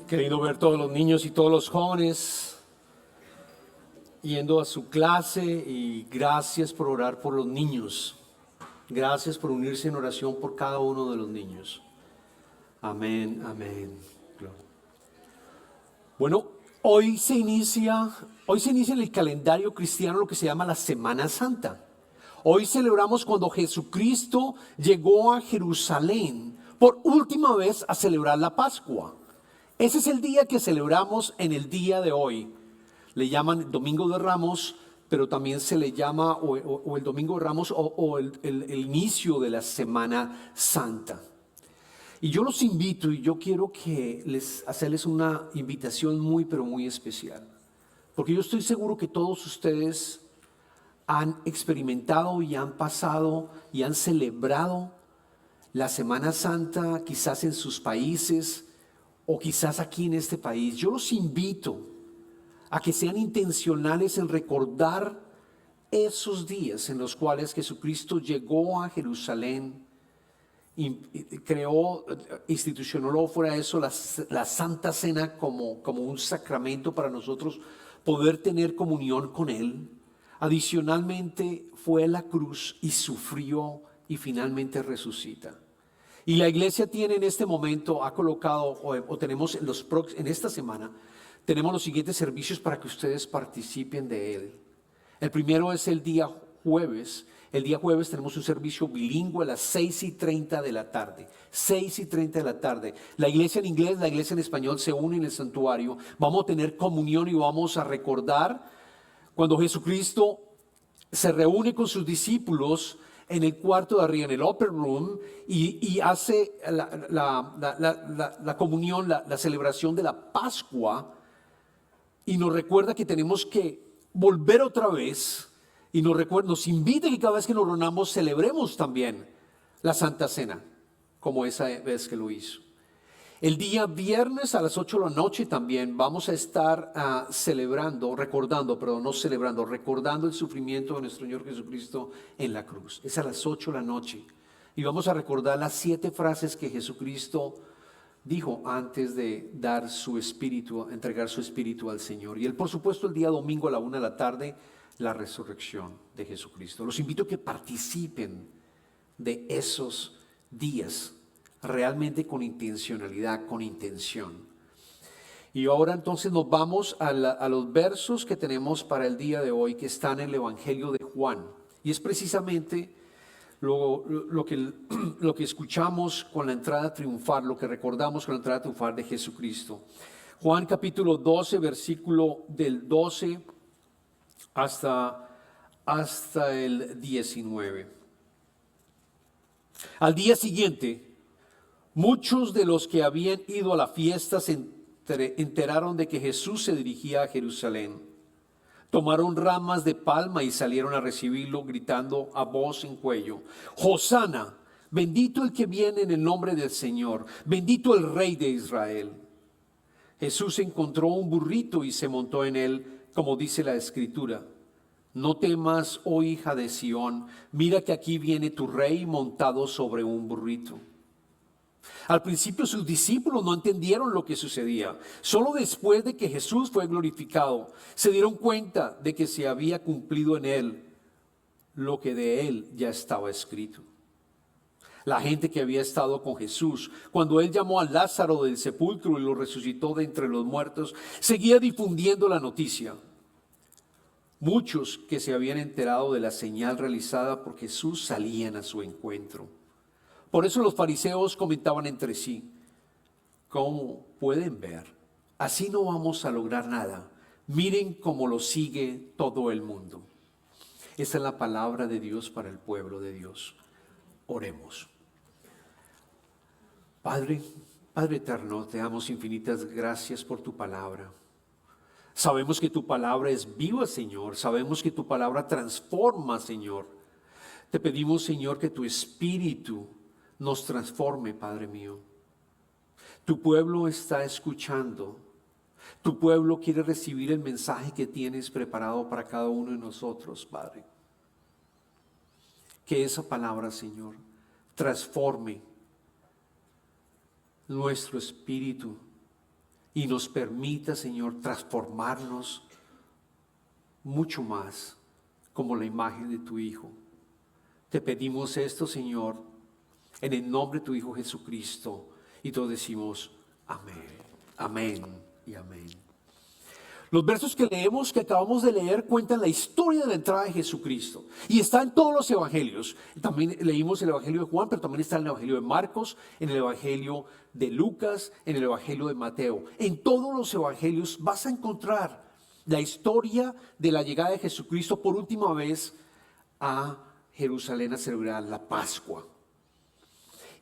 Qué lindo ver todos los niños y todos los jóvenes yendo a su clase, y gracias por orar por los niños. Gracias por unirse en oración por cada uno de los niños. Amén, amén. Bueno, hoy se inicia en el calendario cristiano lo que se llama la Semana Santa. Hoy celebramos cuando Jesucristo llegó a Jerusalén por última vez a celebrar la Pascua. Ese es el día que celebramos en el día de hoy. Le llaman Domingo de Ramos, pero también se le llama o el Domingo de Ramos o el inicio de la Semana Santa. Y yo los invito, y yo quiero hacerles una invitación muy, pero muy especial. Porque yo estoy seguro que todos ustedes han experimentado y han pasado y han celebrado la Semana Santa, quizás en sus países o quizás aquí en este país. Yo los invito a que sean intencionales en recordar esos días en los cuales Jesucristo llegó a Jerusalén y creó, institucionalizó fuera eso la Santa Cena como un sacramento para nosotros poder tener comunión con Él. Adicionalmente fue a la cruz y sufrió y finalmente resucita. Y la iglesia tiene en este momento, ha colocado o tenemos en esta semana, tenemos los siguientes servicios para que ustedes participen de él. El primero es el día jueves. El día jueves tenemos un servicio bilingüe a las 6:30 de la tarde. 6:30 de la tarde. La iglesia en inglés, la iglesia en español se unen en el santuario. Vamos a tener comunión y vamos a recordar cuando Jesucristo se reúne con sus discípulos en el cuarto de arriba, en el upper room, y hace la comunión, la celebración de la Pascua, y nos recuerda que tenemos que volver otra vez, y nos invita que cada vez que nos reunamos celebremos también la Santa Cena, como esa vez que lo hizo. El día viernes a las 8 de la noche también vamos a estar recordando el sufrimiento de nuestro Señor Jesucristo en la cruz. Es a las 8 de la noche. Y vamos a recordar las 7 frases que Jesucristo dijo antes de dar su espíritu, entregar su espíritu al Señor. Y por supuesto, el día domingo a la 1 de la tarde, la resurrección de Jesucristo. Los invito a que participen de esos días realmente con intencionalidad, con intención. Y ahora entonces nos vamos a los versos que tenemos para el día de hoy, que están en el Evangelio de Juan. Y es precisamente lo que escuchamos con la entrada triunfal, lo que recordamos con la entrada triunfal de Jesucristo. Juan capítulo 12, versículo del 12 hasta el 19. Al día siguiente, muchos de los que habían ido a la fiesta se enteraron de que Jesús se dirigía a Jerusalén. Tomaron ramas de palma y salieron a recibirlo, gritando a voz en cuello: Hosana, bendito el que viene en el nombre del Señor, bendito el Rey de Israel. Jesús encontró un burrito y se montó en él, como dice la Escritura: No temas, oh hija de Sión, mira que aquí viene tu rey montado sobre un burrito. Al principio sus discípulos no entendieron lo que sucedía. Solo después de que Jesús fue glorificado, se dieron cuenta de que se había cumplido en él lo que de él ya estaba escrito. La gente que había estado con Jesús, cuando él llamó a Lázaro del sepulcro y lo resucitó de entre los muertos, seguía difundiendo la noticia. Muchos que se habían enterado de la señal realizada por Jesús salían a su encuentro. Por eso los fariseos comentaban entre sí: ¿cómo pueden ver? Así no vamos a lograr nada. Miren cómo lo sigue todo el mundo. Esa es la palabra de Dios para el pueblo de Dios. Oremos. Padre eterno, te damos infinitas gracias por tu palabra. Sabemos que tu palabra es viva, Señor. Sabemos que tu palabra transforma, Señor. Te pedimos, Señor, que tu espíritu nos transforme, Padre mío. Tu pueblo está escuchando. Tu pueblo quiere recibir el mensaje que tienes preparado para cada uno de nosotros, Padre. Que esa palabra, Señor, transforme nuestro espíritu y nos permita, Señor, transformarnos mucho más como la imagen de tu Hijo. Te pedimos esto, Señor, en el nombre de tu Hijo Jesucristo, y todos decimos amén, amén y amén. Los versos que leemos, que acabamos de leer, cuentan la historia de la entrada de Jesucristo. Y está en todos los evangelios. También leímos el evangelio de Juan, pero también está en el evangelio de Marcos, en el evangelio de Lucas, en el evangelio de Mateo. En todos los evangelios vas a encontrar la historia de la llegada de Jesucristo por última vez a Jerusalén a celebrar la Pascua.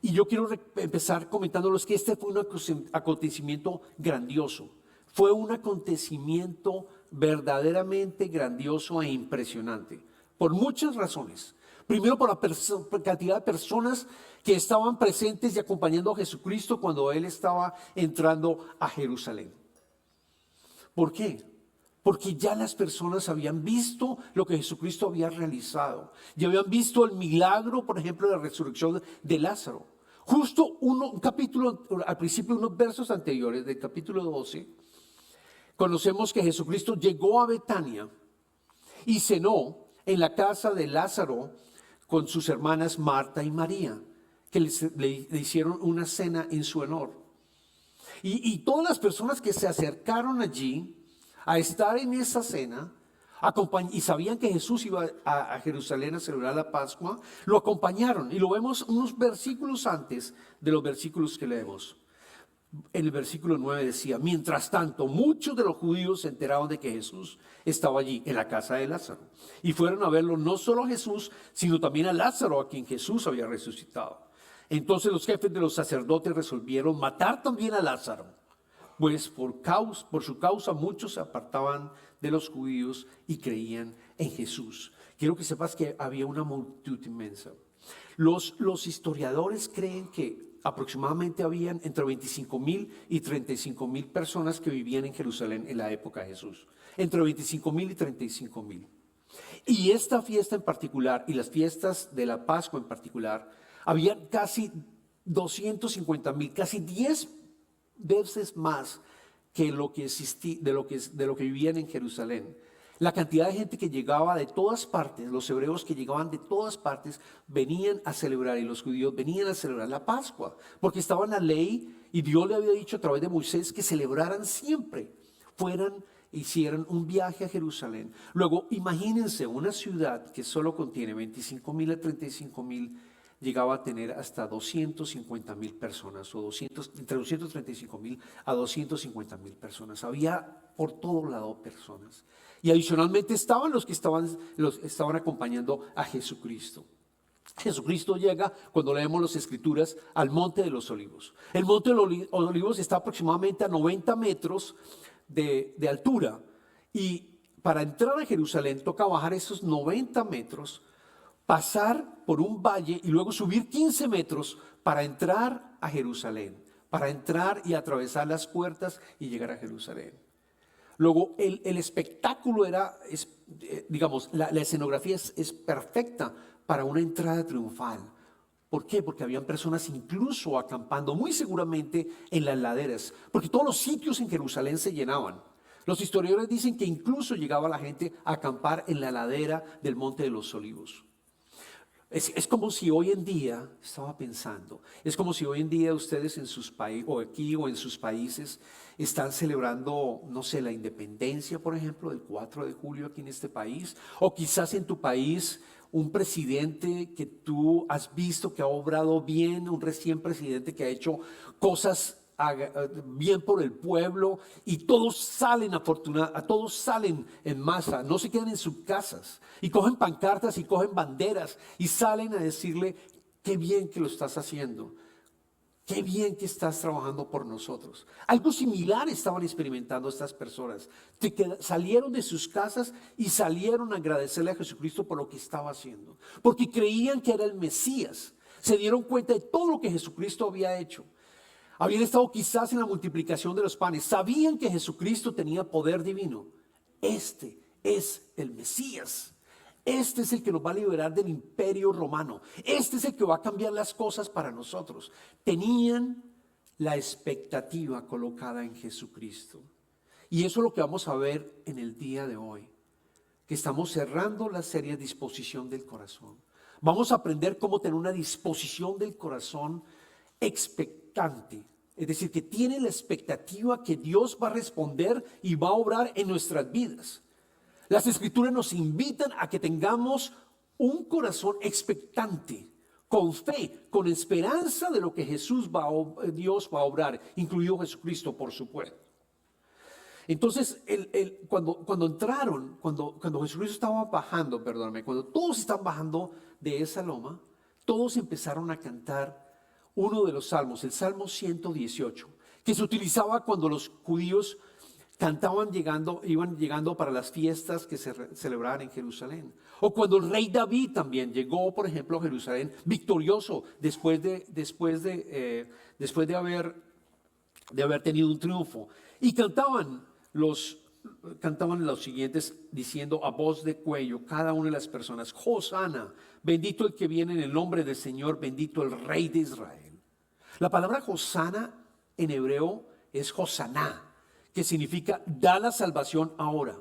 Y yo quiero empezar comentándoles que este fue un acontecimiento grandioso. Fue un acontecimiento verdaderamente grandioso e impresionante, por muchas razones. Primero, por la cantidad de personas que estaban presentes y acompañando a Jesucristo cuando Él estaba entrando a Jerusalén. ¿Por qué? Porque ya las personas habían visto lo que Jesucristo había realizado. Ya habían visto el milagro, por ejemplo, de la resurrección de Lázaro. Justo un capítulo, al principio, unos versos anteriores del capítulo 12, conocemos que Jesucristo llegó a Betania y cenó en la casa de Lázaro con sus hermanas Marta y María, que le hicieron una cena en su honor. Y todas las personas que se acercaron allí a estar en esa cena y sabían que Jesús iba a Jerusalén a celebrar la Pascua, lo acompañaron. Y lo vemos unos versículos antes de los versículos que leemos. En el versículo 9 decía: mientras tanto, muchos de los judíos se enteraron de que Jesús estaba allí, en la casa de Lázaro. Y fueron a verlo no solo a Jesús, sino también a Lázaro, a quien Jesús había resucitado. Entonces los jefes de los sacerdotes resolvieron matar también a Lázaro, pues por su causa muchos se apartaban de los judíos y creían en Jesús. Quiero que sepas que había una multitud inmensa. Los historiadores creen que aproximadamente habían entre 25,000 y 35,000 personas que vivían en Jerusalén en la época de Jesús. Entre 25,000 y 35,000. Y esta fiesta en particular, y las fiestas de la Pascua en particular, había casi 250,000, casi 10 veces más que lo que existía, de lo que vivían en Jerusalén. La cantidad de gente que llegaba de todas partes, los hebreos que llegaban de todas partes, venían a celebrar, y los judíos venían a celebrar la Pascua, porque estaba en la ley y Dios le había dicho a través de Moisés que celebraran siempre, hicieran un viaje a Jerusalén. Luego, imagínense una ciudad que solo contiene 25,000 a 35,000, llegaba a tener hasta 250,000 personas, entre 235,000 a 250,000 personas. Había por todo lado personas. Y adicionalmente estaban los que estaban acompañando a Jesucristo. Jesucristo llega, cuando leemos las Escrituras, al Monte de los Olivos. El Monte de los Olivos está aproximadamente a 90 metros de altura. Y para entrar a Jerusalén toca bajar esos 90 metros, pasar por un valle y luego subir 15 metros para entrar a Jerusalén, para entrar y atravesar las puertas y llegar a Jerusalén. Luego el espectáculo digamos, la escenografía es perfecta para una entrada triunfal. ¿Por qué? Porque habían personas incluso acampando muy seguramente en las laderas, porque todos los sitios en Jerusalén se llenaban. Los historiadores dicen que incluso llegaba la gente a acampar en la ladera del Monte de los Olivos. Es como si hoy en día, estaba pensando, es como si hoy en día ustedes en sus países, o aquí o en sus países, están celebrando, no sé, la independencia, por ejemplo, del 4 de julio aquí en este país, o quizás en tu país un presidente que tú has visto que ha obrado bien, un recién presidente que ha hecho cosas bien por el pueblo, y todos salen en masa, no se quedan en sus casas y cogen pancartas y cogen banderas y salen a decirle: qué bien que lo estás haciendo, qué bien que estás trabajando por nosotros. Algo similar estaban experimentando estas personas, salieron de sus casas y salieron a agradecerle a Jesucristo por lo que estaba haciendo, porque creían que era el Mesías. Se dieron cuenta de todo lo que Jesucristo había hecho. Habían estado quizás en la multiplicación de los panes. Sabían que Jesucristo tenía poder divino. Este es el Mesías. Este es el que nos va a liberar del imperio romano. Este es el que va a cambiar las cosas para nosotros. Tenían la expectativa colocada en Jesucristo. Y eso es lo que vamos a ver en el día de hoy, que estamos cerrando la serie Disposición del Corazón. Vamos a aprender cómo tener una disposición del corazón expectante. Es decir, que tiene la expectativa que Dios va a responder y va a obrar en nuestras vidas. Las Escrituras nos invitan a que tengamos un corazón expectante, con fe, con esperanza de lo que Dios va a obrar, incluido Jesucristo, por supuesto. Entonces, cuando Jesucristo estaba bajando, perdóname, cuando todos estaban bajando de esa loma, todos empezaron a cantar uno de los salmos, el Salmo 118, que se utilizaba cuando los judíos iban llegando para las fiestas que se celebraban en Jerusalén. O cuando el rey David también llegó, por ejemplo, a Jerusalén victorioso después de haber tenido un triunfo. Y cantaban los siguientes diciendo a voz de cuello cada una de las personas: Hosana, bendito el que viene en el nombre del Señor, bendito el Rey de Israel. La palabra Hosana en hebreo es Hosaná, que significa da la salvación ahora,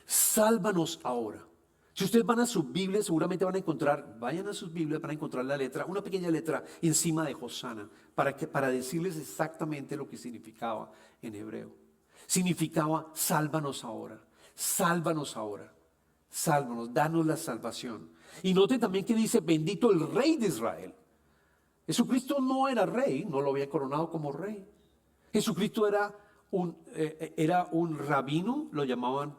sálvanos ahora. Si ustedes van a su Biblia, seguramente vayan a sus Biblias, van a encontrar la letra, una pequeña letra encima de Hosana, para decirles exactamente lo que significaba en hebreo. Significaba sálvanos ahora, sálvanos ahora, sálvanos, danos la salvación. Y noten también que dice bendito el Rey de Israel. Jesucristo no era rey, no lo había coronado como rey. Jesucristo era un rabino, lo llamaban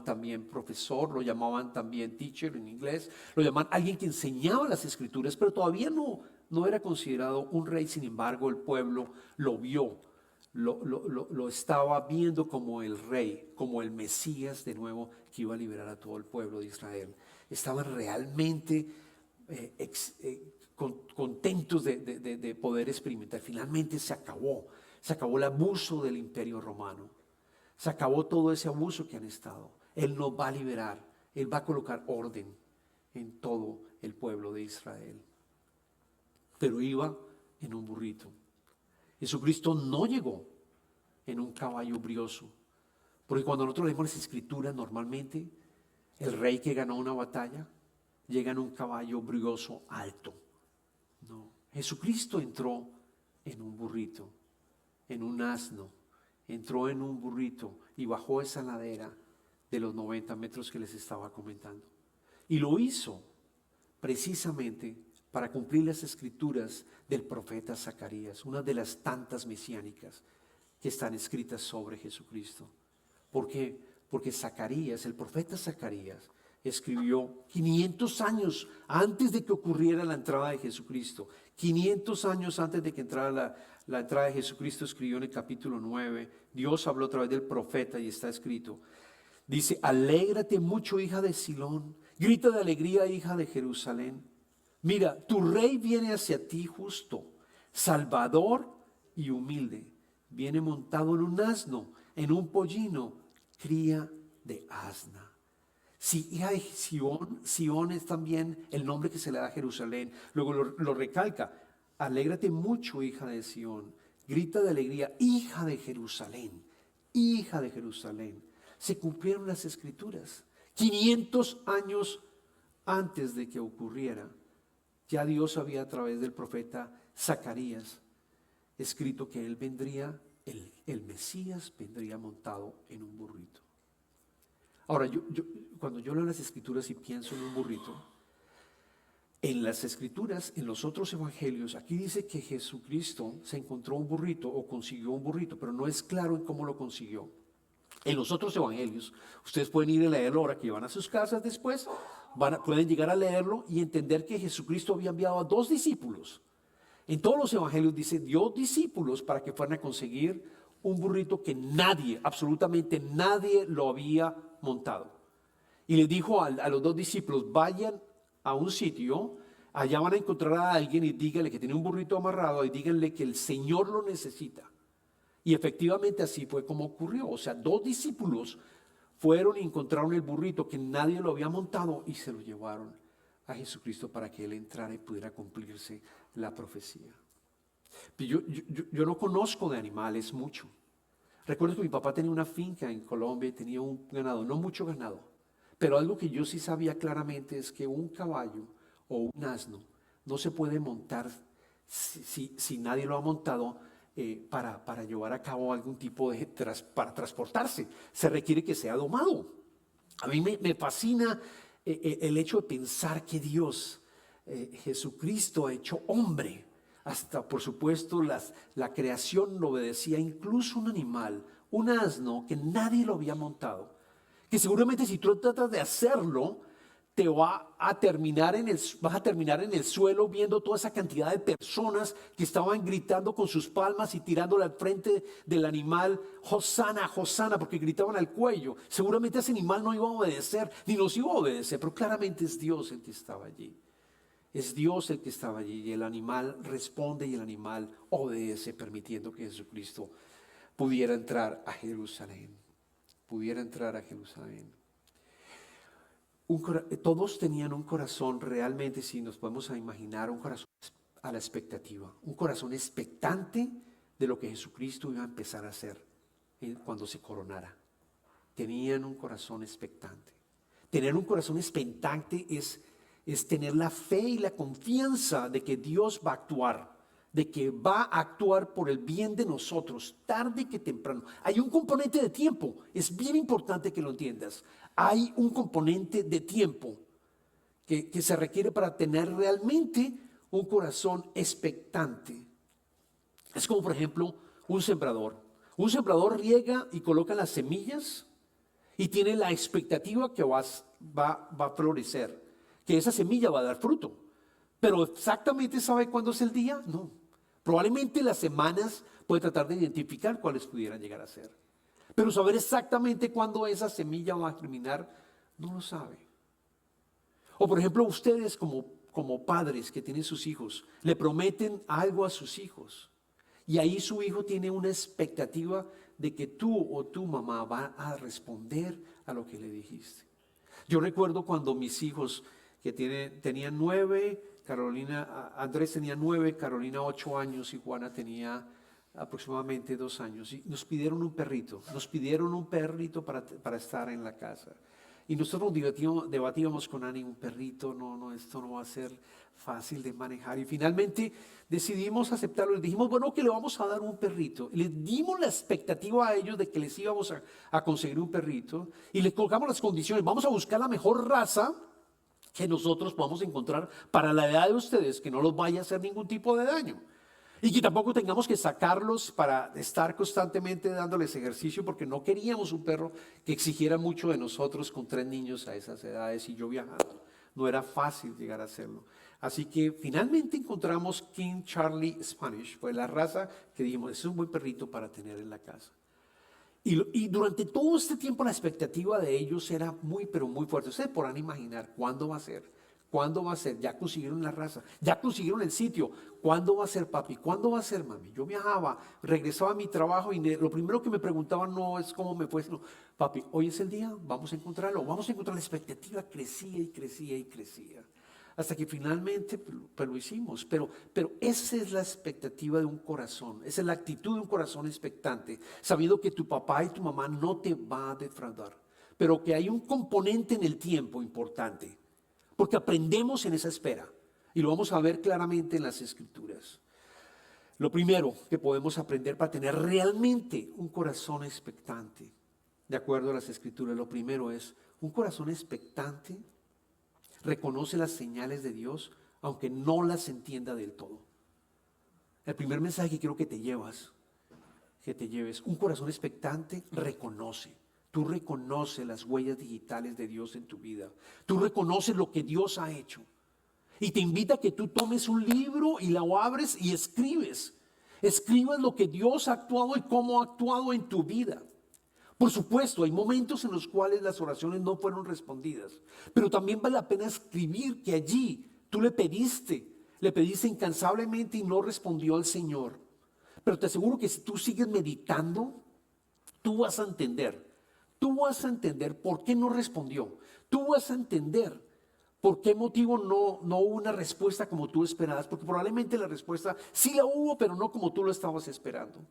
también profesor, lo llamaban también teacher en inglés, lo llamaban alguien que enseñaba las Escrituras, pero todavía no era considerado un rey. Sin embargo, el pueblo lo vio, lo estaba viendo como el rey, como el Mesías de nuevo que iba a liberar a todo el pueblo de Israel. Estaban realmente contentos de poder experimentar. Finalmente se acabó el abuso del imperio romano, se acabó todo ese abuso que han estado. Él nos va a liberar, Él va a colocar orden en todo el pueblo de Israel. Pero iba en un burrito. Jesucristo no llegó en un caballo brioso, porque cuando nosotros leemos las Escrituras, normalmente el rey que ganó una batalla llega en un caballo brioso alto. No, Jesucristo entró en un burrito, en un asno, entró en un burrito y bajó esa ladera de los 90 metros que les estaba comentando. Y lo hizo precisamente para cumplir las escrituras del profeta Zacarías, una de las tantas mesiánicas que están escritas sobre Jesucristo. ¿Por qué? Porque Zacarías, el profeta Zacarías, escribió 500 años antes de que ocurriera la entrada de Jesucristo. 500 años antes de que entrara la entrada de Jesucristo, escribió en el capítulo 9. Dios habló a través del profeta y está escrito. Dice: alégrate mucho, hija de Silón, grita de alegría, hija de Jerusalén. Mira, tu rey viene hacia ti justo, salvador y humilde. Viene montado en un asno, en un pollino, cría de asna. Si hija de Sión es también el nombre que se le da a Jerusalén. Luego lo recalca: alégrate mucho, hija de Sión, grita de alegría, hija de Jerusalén, hija de Jerusalén. Se cumplieron las Escrituras. 500 años antes de que ocurriera, ya Dios había a través del profeta Zacarías escrito que él vendría, el Mesías vendría montado en un burrito. Ahora, cuando yo leo las Escrituras y pienso en un burrito, en las Escrituras, en los otros evangelios, aquí dice que Jesucristo se encontró un burrito o consiguió un burrito, pero no es claro en cómo lo consiguió. En los otros evangelios, ustedes pueden ir a leerlo ahora que van a sus casas después, pueden llegar a leerlo y entender que Jesucristo había enviado a 2 discípulos. En todos los evangelios dice, dio discípulos para que fueran a conseguir un burrito que nadie, absolutamente nadie lo había montado. Y le dijo a los 2 discípulos: vayan a un sitio, allá van a encontrar a alguien y díganle que tiene un burrito amarrado y díganle que el Señor lo necesita. Y efectivamente así fue como ocurrió. O sea, 2 discípulos fueron y encontraron el burrito que nadie lo había montado y se lo llevaron a Jesucristo para que Él entrara y pudiera cumplirse la profecía. Yo no conozco de animales mucho. Recuerdo que mi papá tenía una finca en Colombia y tenía un ganado, no mucho ganado, pero algo que yo sí sabía claramente es que un caballo o un asno no se puede montar si nadie lo ha montado para llevar a cabo algún tipo de para transportarse. Se requiere que sea domado. A mí me fascina el hecho de pensar que Dios, Jesucristo, ha hecho hombre. Hasta, por supuesto, la creación lo obedecía, incluso un animal, un asno que nadie lo había montado. Que seguramente si tú tratas de hacerlo, te va a terminar vas a terminar en el suelo viendo toda esa cantidad de personas que estaban gritando con sus palmas y tirándole al frente del animal, Hosana, Hosana, porque gritaban al cuello. Seguramente ese animal no iba a obedecer, ni nos iba a obedecer, pero claramente es Dios el que estaba allí. Es Dios el que estaba allí y el animal responde y el animal obedece, permitiendo que Jesucristo pudiera entrar a Jerusalén. Pudiera entrar a Jerusalén. Todos tenían un corazón realmente, si nos podemos imaginar, un corazón a la expectativa, un corazón expectante de lo que Jesucristo iba a empezar a hacer cuando se coronara. Tenían un corazón expectante. Tener un corazón expectante es tener la fe y la confianza de que Dios va a actuar, de que va a actuar por el bien de nosotros, tarde que temprano. Hay un componente de tiempo, es bien importante que lo entiendas. Hay un componente de tiempo que se requiere para tener realmente un corazón expectante. Es como, por ejemplo, un sembrador. Un sembrador riega y coloca las semillas y tiene la expectativa que va a florecer, que esa semilla va a dar fruto. Pero exactamente sabe cuándo es el día, no. Probablemente las semanas puede tratar de identificar cuáles pudieran llegar a ser. Pero saber exactamente cuándo esa semilla va a germinar, no lo sabe. O por ejemplo, ustedes como padres que tienen sus hijos, le prometen algo a sus hijos. Y ahí su hijo tiene una expectativa de que tú o tu mamá va a responder a lo que le dijiste. Yo recuerdo cuando mis hijos que tenían 9, Andrés tenía 9, Carolina 8 años y Juana tenía aproximadamente 2 años. Y nos pidieron un perrito para estar en la casa. Y nosotros debatíamos con Ani, un perrito, esto no va a ser fácil de manejar. Y finalmente decidimos aceptarlo. Les dijimos, bueno, que le vamos a dar un perrito. Y les dimos la expectativa a ellos de que les íbamos a conseguir un perrito. Y les colocamos las condiciones. Vamos a buscar la mejor raza que nosotros podamos encontrar para la edad de ustedes, que no los vaya a hacer ningún tipo de daño. Y que tampoco tengamos que sacarlos para estar constantemente dándoles ejercicio, porque no queríamos un perro que exigiera mucho de nosotros con 3 niños a esas edades y yo viajando. No era fácil llegar a hacerlo. Así que finalmente encontramos King Charlie Spanish. Fue la raza que dijimos, es un buen perrito para tener en la casa. Y durante todo este tiempo la expectativa de ellos era muy, pero muy fuerte. Ustedes podrán imaginar cuándo va a ser. ¿Cuándo va a ser? Ya consiguieron la raza, ya consiguieron el sitio. ¿Cuándo va a ser, papi? ¿Cuándo va a ser, mami? Yo viajaba, regresaba a mi trabajo y lo primero que me preguntaban no es cómo me fue, sino, papi, hoy es el día, vamos a encontrarlo, vamos a encontrar. La expectativa crecía y crecía y crecía. Hasta que finalmente pues, lo hicimos. Pero esa es la expectativa de un corazón, esa es la actitud de un corazón expectante, sabiendo que tu papá y tu mamá no te van a defraudar, pero que hay un componente en el tiempo importante. Porque aprendemos en esa espera y lo vamos a ver claramente en las Escrituras. Lo primero que podemos aprender para tener realmente un corazón expectante, de acuerdo a las Escrituras, lo primero es un corazón expectante, reconoce las señales de Dios, aunque no las entienda del todo. El primer mensaje que quiero que te lleves, un corazón expectante reconoce. Tú reconoces las huellas digitales de Dios en tu vida. Tú reconoces lo que Dios ha hecho. Y te invita a que tú tomes un libro y lo abres y escribes. Escribes lo que Dios ha actuado y cómo ha actuado en tu vida. Por supuesto, hay momentos en los cuales las oraciones no fueron respondidas. Pero también vale la pena escribir que allí tú le pediste incansablemente y no respondió al Señor. Pero te aseguro que si tú sigues meditando, tú vas a entender. Tú vas a entender por qué no respondió. Tú vas a entender ¿Por qué motivo no hubo una respuesta como tú esperabas? Porque probablemente la respuesta sí la hubo, pero no como tú lo estabas esperando.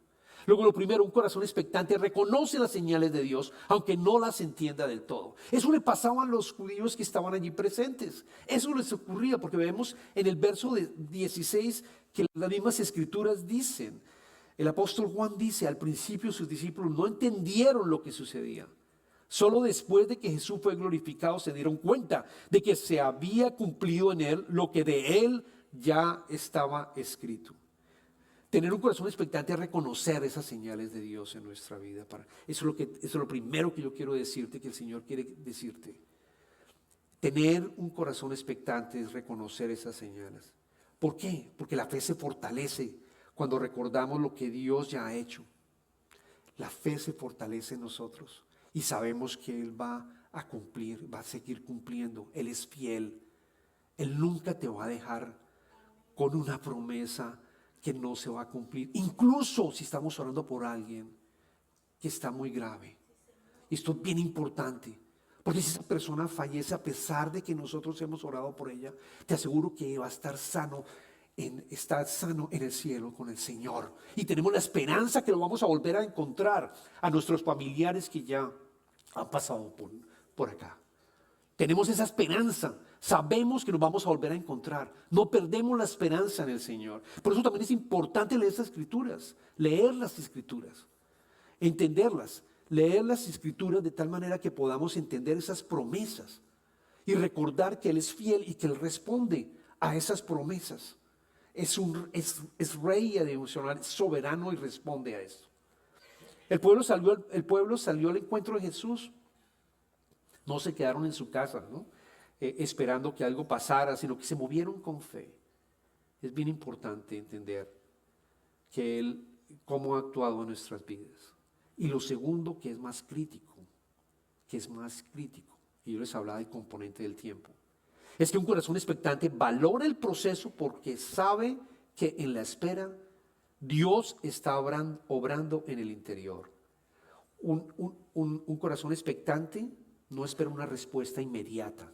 Luego, lo primero, un corazón expectante reconoce las señales de Dios, aunque no las entienda del todo. Eso le pasaba a los judíos que estaban allí presentes. Eso les ocurría, porque vemos en el verso 16 que las mismas escrituras dicen. El apóstol Juan dice, al principio sus discípulos no entendieron lo que sucedía. Solo después de que Jesús fue glorificado se dieron cuenta de que se había cumplido en él lo que de él ya estaba escrito. Tener un corazón expectante es reconocer esas señales de Dios en nuestra vida. Eso es lo primero que yo quiero decirte, que el Señor quiere decirte. Tener un corazón expectante es reconocer esas señales. ¿Por qué? Porque la fe se fortalece cuando recordamos lo que Dios ya ha hecho. La fe se fortalece en nosotros y sabemos que Él va a cumplir, va a seguir cumpliendo. Él es fiel. Él nunca te va a dejar con una promesa que no se va a cumplir, incluso si estamos orando por alguien que está muy grave. Y esto es bien importante, porque si esa persona fallece a pesar de que nosotros hemos orado por ella, te aseguro que va a estar sano en el cielo con el Señor. Y tenemos la esperanza que lo vamos a volver a encontrar a nuestros familiares que ya han pasado por acá. Tenemos esa esperanza, sabemos que nos vamos a volver a encontrar, no perdemos la esperanza en el Señor. Por eso también es importante leer las escrituras, entenderlas, leer las escrituras de tal manera que podamos entender esas promesas y recordar que Él es fiel y que Él responde a esas promesas. Es rey adicional, es soberano y responde a eso. El pueblo salió al encuentro de Jesús. No se quedaron en su casa, ¿no? Esperando que algo pasara, sino que se movieron con fe. Es bien importante entender que Él, cómo ha actuado en nuestras vidas. Y lo segundo, que es más crítico, y yo les hablaba del componente del tiempo, es que un corazón expectante valora el proceso porque sabe que en la espera Dios está obrando en el interior. Un corazón expectante no espera una respuesta inmediata.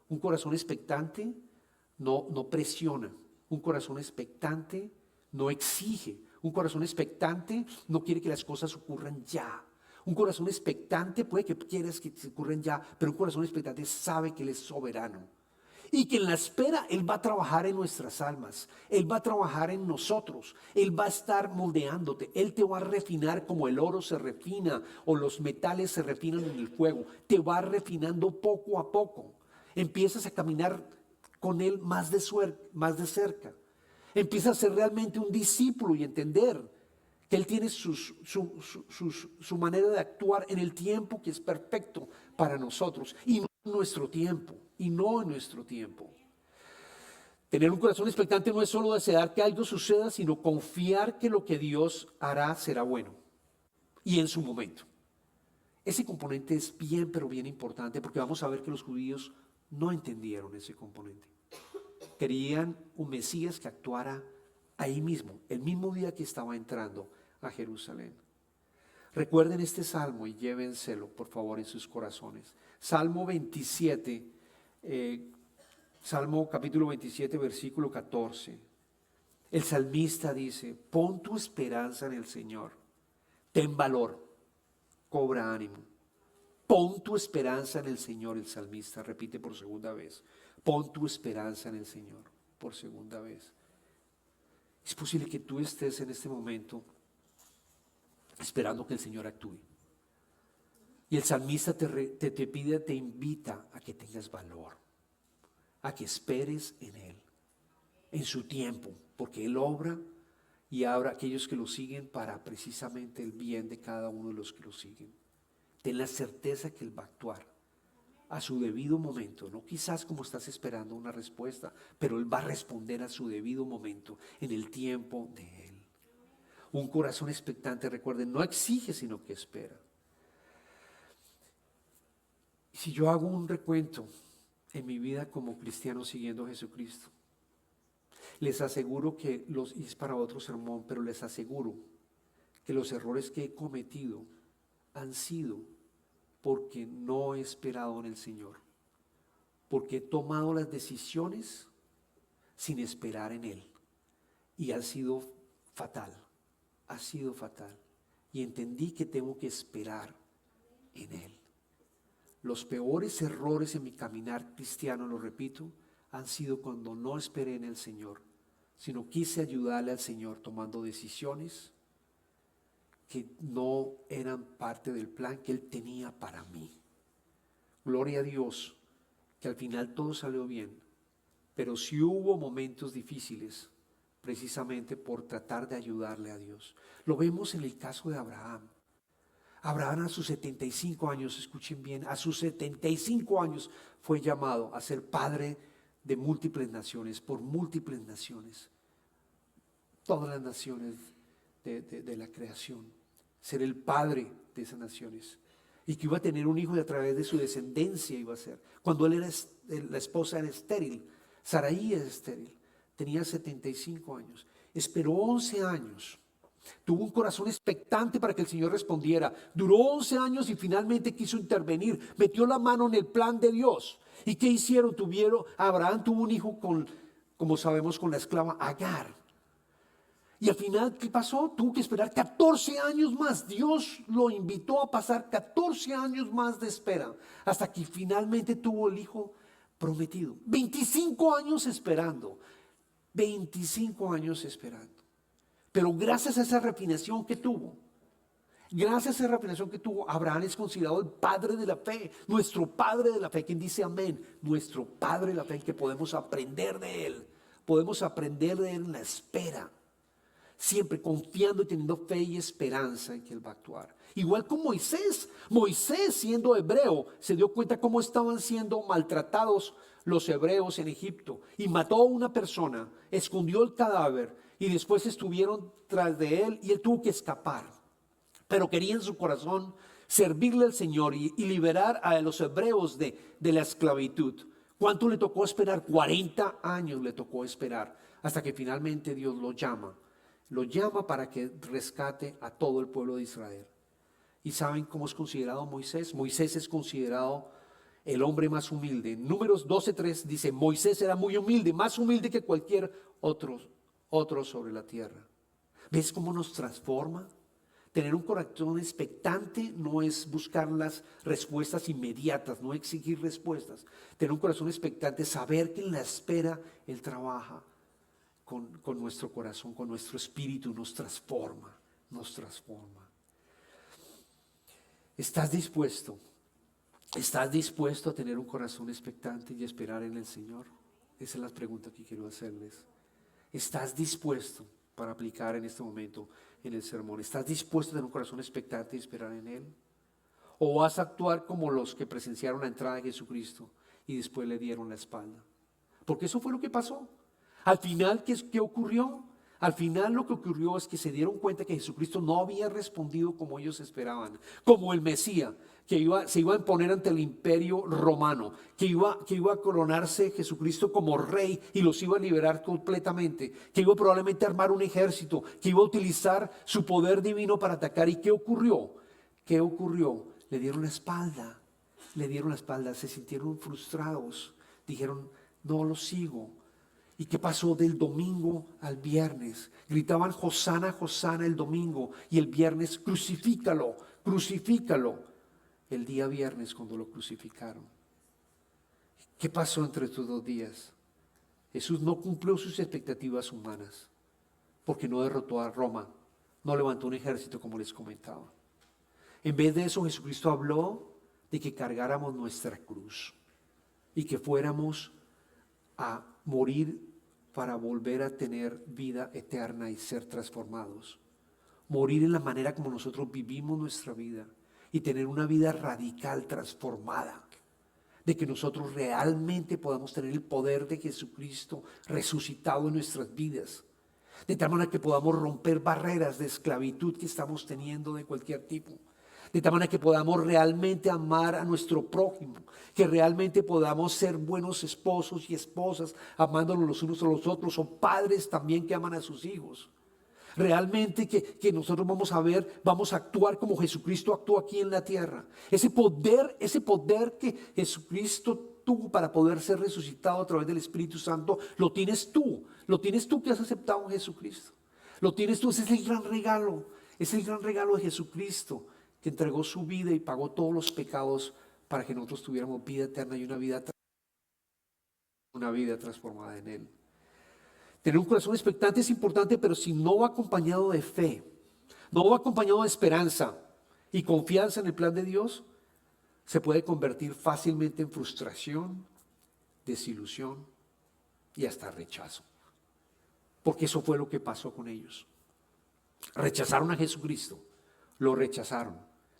Un corazón expectante no presiona. Un corazón expectante no exige. Un corazón expectante no quiere que las cosas ocurran ya. Un corazón expectante puede que quieras que se ocurran ya, pero un corazón expectante sabe que Él es soberano. Y que en la espera Él va a trabajar en nuestras almas, Él va a trabajar en nosotros, Él va a estar moldeándote, Él te va a refinar como el oro se refina o los metales se refinan en el fuego, te va refinando poco a poco. Empiezas a caminar con Él más de cerca, empiezas a ser realmente un discípulo y entender que Él tiene su manera de actuar en el tiempo que es perfecto para nosotros y no en nuestro tiempo. Tener un corazón expectante no es solo desear que algo suceda, sino confiar que lo que Dios hará será bueno y en su momento. Ese componente es bien, pero bien importante porque vamos a ver que los judíos no entendieron ese componente. Querían un Mesías que actuara ahí mismo, el mismo día que estaba entrando a Jerusalén. Recuerden este salmo y llévenselo por favor en sus corazones. Salmo 27, Salmo capítulo 27, versículo 14. El salmista dice: pon tu esperanza en el Señor, ten valor, cobra ánimo. Pon tu esperanza en el Señor, el salmista repite por segunda vez. Pon tu esperanza en el Señor, por segunda vez. Es posible que tú estés en este momento esperando que el Señor actúe. Y el salmista te pide, te invita a que tengas valor, a que esperes en Él, en su tiempo, porque Él obra y habrá aquellos que lo siguen para precisamente el bien de cada uno de los que lo siguen. Ten la certeza que Él va a actuar a su debido momento, no quizás como estás esperando una respuesta, pero Él va a responder a su debido momento, en el tiempo de Él. Un corazón expectante, recuerden, no exige sino que espera. Si yo hago un recuento en mi vida como cristiano siguiendo a Jesucristo, les aseguro que y es para otro sermón, pero les aseguro que los errores que he cometido han sido porque no he esperado en el Señor. porque he tomado las decisiones sin esperar en Él. Y ha sido fatal, ha sido fatal. Y entendí que tengo que esperar en Él. Los peores errores en mi caminar cristiano, lo repito, han sido cuando no esperé en el Señor, sino quise ayudarle al Señor tomando decisiones que no eran parte del plan que Él tenía para mí. Gloria a Dios, que al final todo salió bien, pero sí hubo momentos difíciles, precisamente por tratar de ayudarle a Dios. Lo vemos en el caso de Abraham. Abraham a sus 75 años, escuchen bien, a sus 75 años fue llamado a ser padre de múltiples naciones, por múltiples naciones. Todas las naciones de la creación. Ser el padre de esas naciones. Y que iba a tener un hijo y a través de su descendencia iba a ser. Cuando él era, la esposa era estéril, Saraí es estéril, tenía 75 años. Esperó 11 años. Tuvo un corazón expectante para que el Señor respondiera. Duró 11 años y finalmente quiso intervenir. Metió la mano en el plan de Dios. ¿Y qué hicieron? Abraham tuvo un hijo como sabemos, con la esclava Agar. Y al final, ¿qué pasó? Tuvo que esperar 14 años más. Dios lo invitó a pasar 14 años más de espera, hasta que finalmente tuvo el hijo prometido. 25 años esperando. 25 años esperando. Pero gracias a esa refinación que tuvo, Abraham es considerado el padre de la fe, nuestro padre de la fe. ¿Quién dice amén? Nuestro padre de la fe, en que podemos aprender de él. Podemos aprender de él en la espera. Siempre confiando y teniendo fe y esperanza en que Él va a actuar. Igual con Moisés. Moisés, siendo hebreo, se dio cuenta cómo estaban siendo maltratados los hebreos en Egipto. Y mató a una persona, escondió el cadáver y después estuvieron tras de él y él tuvo que escapar. Pero quería en su corazón servirle al Señor y liberar a los hebreos de la esclavitud. ¿Cuánto le tocó esperar? 40 años le tocó esperar hasta que finalmente Dios lo llama. Lo llama para que rescate a todo el pueblo de Israel. ¿Y saben cómo es considerado Moisés? Moisés es considerado el hombre más humilde. Números 12:3 dice, Moisés era muy humilde, más humilde que cualquier otro sobre la tierra. ¿Ves cómo nos transforma? Tener un corazón expectante no es buscar las respuestas inmediatas, no exigir respuestas. Tener un corazón expectante es saber que en la espera Él trabaja. Con nuestro corazón, con nuestro espíritu, nos transforma. ¿Estás dispuesto a tener un corazón expectante y esperar en el Señor? Esa es la pregunta que quiero hacerles. ¿Estás dispuesto para aplicar en este momento en el sermón? ¿Estás dispuesto a tener un corazón expectante y esperar en Él? ¿O vas a actuar como los que presenciaron la entrada de Jesucristo y después le dieron la espalda? Porque eso fue lo que pasó. Al final, ¿qué ocurrió? Al final lo que ocurrió es que se dieron cuenta que Jesucristo no había respondido como ellos esperaban, como el Mesías, se iba a imponer ante el imperio romano, que iba a coronarse Jesucristo como rey y los iba a liberar completamente, que iba probablemente a armar un ejército, que iba a utilizar su poder divino para atacar. ¿Y qué ocurrió? Le dieron la espalda, se sintieron frustrados, dijeron, no lo sigo. ¿Y qué pasó del domingo al viernes? Gritaban Hosana, Hosana el domingo y el viernes crucifícalo, crucifícalo. El día viernes cuando lo crucificaron. ¿Qué pasó entre estos 2 días? Jesús no cumplió sus expectativas humanas porque no derrotó a Roma, no levantó un ejército como les comentaba. En vez de eso, Jesucristo habló de que cargáramos nuestra cruz y que fuéramos a morir para volver a tener vida eterna y ser transformados. Morir en la manera como nosotros vivimos nuestra vida y tener una vida radical, transformada. De que nosotros realmente podamos tener el poder de Jesucristo resucitado en nuestras vidas. De tal manera que podamos romper barreras de esclavitud que estamos teniendo de cualquier tipo. De tal manera que podamos realmente amar a nuestro prójimo, que realmente podamos ser buenos esposos y esposas, amándonos los unos a los otros, o padres también que aman a sus hijos. Realmente que nosotros vamos a actuar como Jesucristo actuó aquí en la tierra. Ese poder que Jesucristo tú para poder ser resucitado a través del Espíritu Santo, lo tienes tú. Lo tienes tú que has aceptado a Jesucristo. Lo tienes tú, ese es el gran regalo. Es el gran regalo de Jesucristo, que entregó su vida y pagó todos los pecados para que nosotros tuviéramos vida eterna y una vida transformada en Él. Tener un corazón expectante es importante, pero si no va acompañado de fe, no va acompañado de esperanza y confianza en el plan de Dios, se puede convertir fácilmente en frustración, desilusión y hasta rechazo. Porque eso fue lo que pasó con ellos. Rechazaron a Jesucristo, lo rechazaron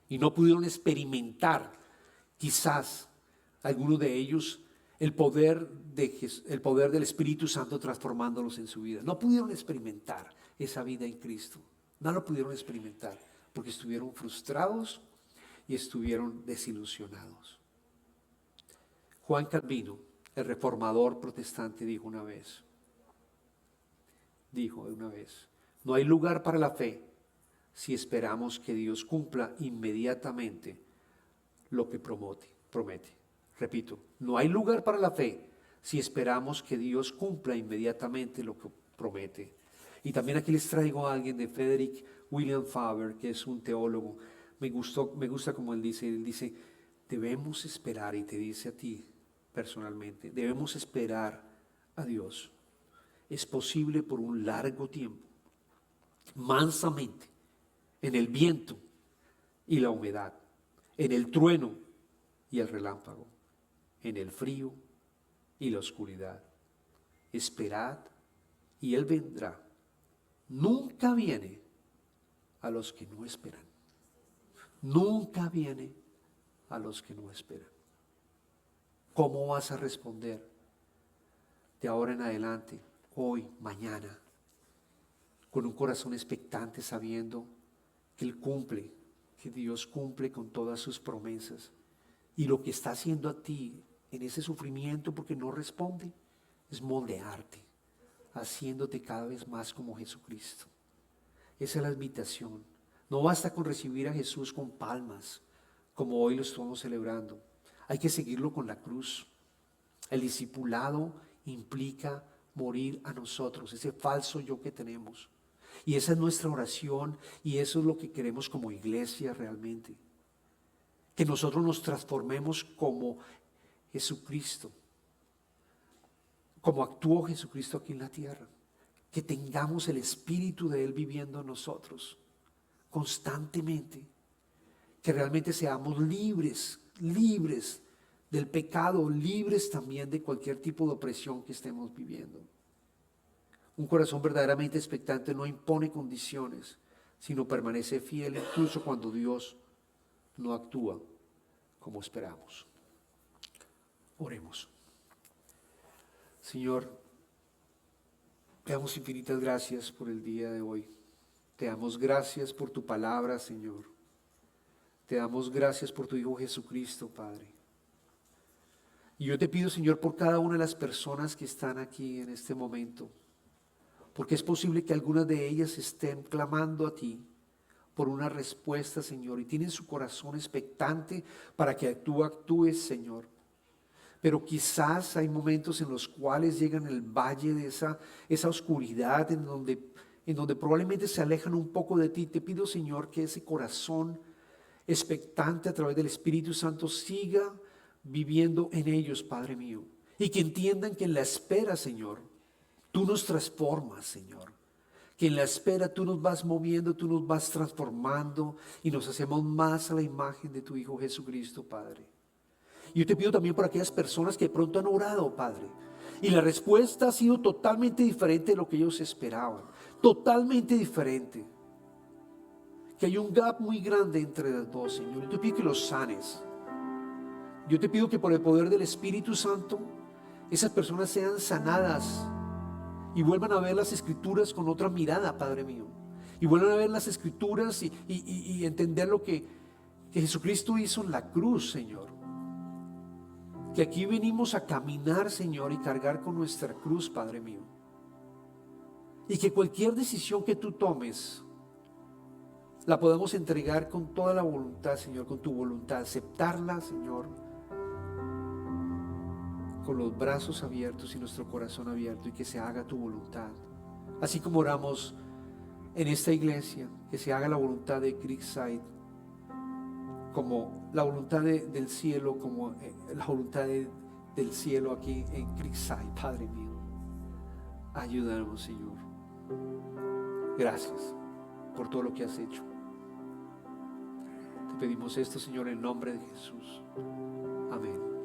y no pudieron experimentar, quizás algunos de ellos, el poder del Espíritu Santo transformándolos en su vida. No pudieron experimentar esa vida en Cristo. No lo pudieron experimentar porque estuvieron frustrados y estuvieron desilusionados. Juan Calvino, el reformador protestante, dijo una vez, no hay lugar para la fe si esperamos que Dios cumpla inmediatamente lo que promete. Repito, no hay lugar para la fe si esperamos que Dios cumpla inmediatamente lo que promete. Y también aquí les traigo a alguien de Frederick William Faber, que es un teólogo. Me gusta como él dice, debemos esperar, y te dice a ti personalmente, debemos esperar a Dios. Es posible por un largo tiempo, mansamente, en el viento y la humedad, en el trueno y el relámpago, en el frío y la oscuridad. Esperad y Él vendrá. Nunca viene a los que no esperan. Nunca viene a los que no esperan. ¿Cómo vas a responder de ahora en adelante, hoy, mañana, con un corazón expectante, sabiendo que Él cumple, que Dios cumple con todas sus promesas? Y lo que está haciendo a ti en ese sufrimiento porque no responde es moldearte, haciéndote cada vez más como Jesucristo. Esa es la invitación. No basta con recibir a Jesús con palmas, como hoy lo estamos celebrando. Hay que seguirlo con la cruz. El discipulado implica morir a nosotros, ese falso yo que tenemos. Y esa es nuestra oración y eso es lo que queremos como iglesia realmente. Que nosotros nos transformemos como Jesucristo, como actuó Jesucristo aquí en la tierra. Que tengamos el Espíritu de Él viviendo en nosotros constantemente. Que realmente seamos libres del pecado, libres también de cualquier tipo de opresión que estemos viviendo. Un corazón verdaderamente expectante no impone condiciones, sino permanece fiel incluso cuando Dios no actúa como esperamos. Oremos. Señor, te damos infinitas gracias por el día de hoy. Te damos gracias por tu palabra, Señor. Te damos gracias por tu Hijo Jesucristo, Padre. Y yo te pido, Señor, por cada una de las personas que están aquí en este momento, porque es posible que algunas de ellas estén clamando a ti por una respuesta, Señor, y tienen su corazón expectante para que tú actúes, Señor. Pero quizás hay momentos en los cuales llegan el valle de esa oscuridad en donde probablemente se alejan un poco de ti. Te pido, Señor, que ese corazón expectante a través del Espíritu Santo siga viviendo en ellos, Padre mío. Y que entiendan que en la espera, Señor, tú nos transformas, Señor. Que en la espera tú nos vas moviendo, tú nos vas transformando y nos hacemos más a la imagen de tu Hijo Jesucristo, Padre. Y yo te pido también por aquellas personas que de pronto han orado, Padre, y la respuesta ha sido totalmente diferente de lo que ellos esperaban. Totalmente diferente. Que hay un gap muy grande entre las dos, Señor. Yo te pido que los sanes. Yo te pido que por el poder del Espíritu Santo esas personas sean sanadas y vuelvan a ver las Escrituras con otra mirada, Padre mío. Y vuelvan a ver las Escrituras y entender lo que Jesucristo hizo en la cruz, Señor. Que aquí venimos a caminar, Señor, y cargar con nuestra cruz, Padre mío. Y que cualquier decisión que tú tomes la podamos entregar con toda la voluntad, Señor, con tu voluntad, aceptarla, Señor, con los brazos abiertos y nuestro corazón abierto, y que se haga tu voluntad. Así como oramos en esta iglesia, que se haga la voluntad de Creekside, como la voluntad del cielo, como la voluntad del cielo aquí en Creekside. Padre mío, ayúdanos, Señor. Gracias por todo lo que has hecho. Te pedimos esto, Señor, en nombre de Jesús. Amén.